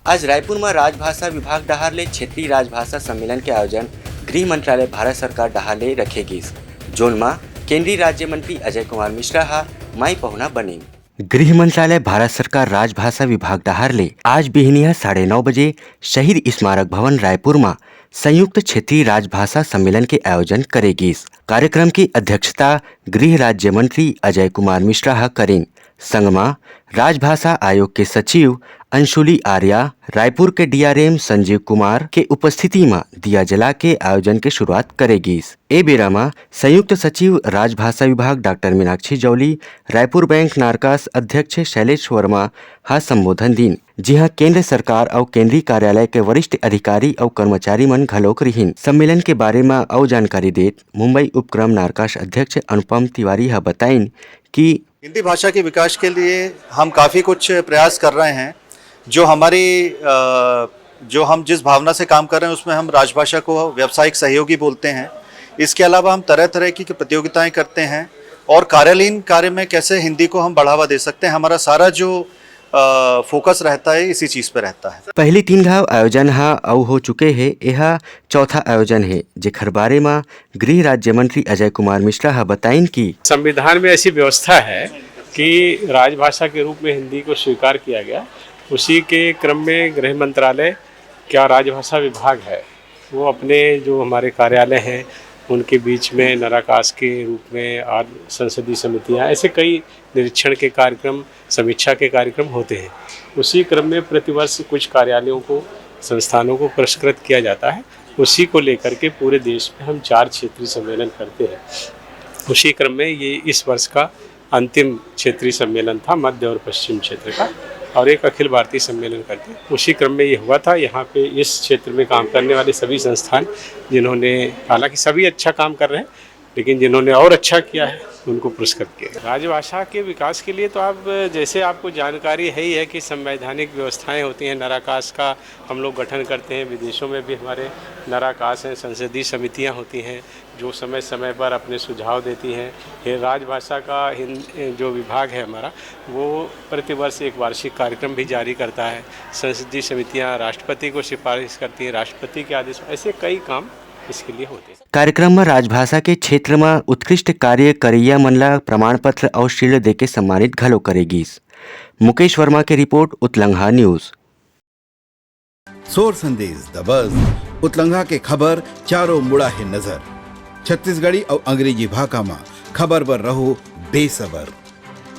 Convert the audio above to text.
आज रायपुर में राजभाषा विभाग डहारले क्षेत्रीय राजभाषा सम्मेलन के आयोजन गृह मंत्रालय भारत सरकार डहारले रखेगी, जोन में केंद्रीय राज्य मंत्री अजय कुमार मिश्रा हा माई पहुना बने। गृह मंत्रालय भारत सरकार राजभाषा विभाग डहारले आज बिहनिया 9:30 बजे शहीद स्मारक भवन रायपुर में संयुक्त क्षेत्रीय राजभाषा सम्मेलन के आयोजन करेगी। कार्यक्रम की अध्यक्षता गृह राज्य मंत्री अजय कुमार मिश्रा करें। संग में राजभाषा आयोग के सचिव अंशुली आर्या, रायपुर के डीआरएम संजीव कुमार के उपस्थिति में दिया जला के आयोजन के शुरुआत करेगी। ए बेरा में संयुक्त सचिव राजभाषा विभाग डॉक्टर मीनाक्षी जौली, रायपुर बैंक नारकास अध्यक्ष शैलेश वर्मा हा संबोधन दिन, जिहा केंद्र सरकार और केंद्रीय कार्यालय के वरिष्ठ अधिकारी और कर्मचारी मन घलोक रहीन। सम्मेलन के बारे में और जानकारी देत मुंबई उपक्रम नारकास अध्यक्ष अनुपम तिवारी हा बताइन कि हिंदी भाषा के विकास के लिए हम काफ़ी कुछ प्रयास कर रहे हैं। जो हम जिस भावना से काम कर रहे हैं उसमें हम राजभाषा को व्यावसायिक सहयोगी बोलते हैं। इसके अलावा हम तरह तरह की प्रतियोगिताएं करते हैं और कार्यालयीन कार्य में कैसे हिंदी को हम बढ़ावा दे सकते हैं, हमारा सारा जो फोकस रहता है इसी चीज पे रहता है। पहली 3 घाव आयोजन हा औ हो चुके हैं, यह चौथा आयोजन है जेखर बारे में गृह राज्य मंत्री अजय कुमार मिश्रा हा बताइन कि संविधान में ऐसी व्यवस्था है कि राजभाषा के रूप में हिंदी को स्वीकार किया गया। उसी के क्रम में गृह मंत्रालय क्या राजभाषा विभाग है वो अपने जो हमारे कार्यालय हैं उनके बीच में नराकास के रूप में और संसदीय समितियां, ऐसे कई निरीक्षण के कार्यक्रम, समीक्षा के कार्यक्रम होते हैं। उसी क्रम में प्रतिवर्ष कुछ कार्यालयों को, संस्थानों को पुरस्कृत किया जाता है। उसी को लेकर के पूरे देश में हम 4 क्षेत्रीय सम्मेलन करते हैं। उसी क्रम में ये इस वर्ष का अंतिम क्षेत्रीय सम्मेलन था मध्य और पश्चिम क्षेत्र का, और एक अखिल भारतीय सम्मेलन करते हैं। उसी क्रम में ये हुआ था। यहाँ पे इस क्षेत्र में काम करने वाले सभी संस्थान जिन्होंने, हालांकि सभी अच्छा काम कर रहे हैं, लेकिन जिन्होंने और अच्छा किया है उनको पुरस्कृत किया। राजभाषा के विकास के लिए तो आप जैसे आपको जानकारी है ही है कि संवैधानिक व्यवस्थाएं होती हैं। नराकास का हम लोग गठन करते हैं, विदेशों में भी हमारे नराकास हैं, संसदीय समितियां होती हैं जो समय समय पर अपने सुझाव देती हैं। ये राजभाषा का जो विभाग है हमारा, वो प्रतिवर्ष एक वार्षिक कार्यक्रम भी जारी करता है। संसदीय समितियां राष्ट्रपति को सिफारिश करती हैं, राष्ट्रपति के आदेश, ऐसे कई काम इसके लिए होते हैं। कार्यक्रम में राजभाषा के क्षेत्र में उत्कृष्ट कार्य करैया मनला प्रमाण पत्र और शील्ड देके सम्मानित घलो करेगी। मुकेश वर्मा की रिपोर्ट, उतलंघा न्यूज। सोर संदेश द बज़ उतलंघा के खबर चारों मुड़ा है नजर। छत्तीसगढ़ी और अंग्रेजी भाषा में खबर बर रहो बेसबर।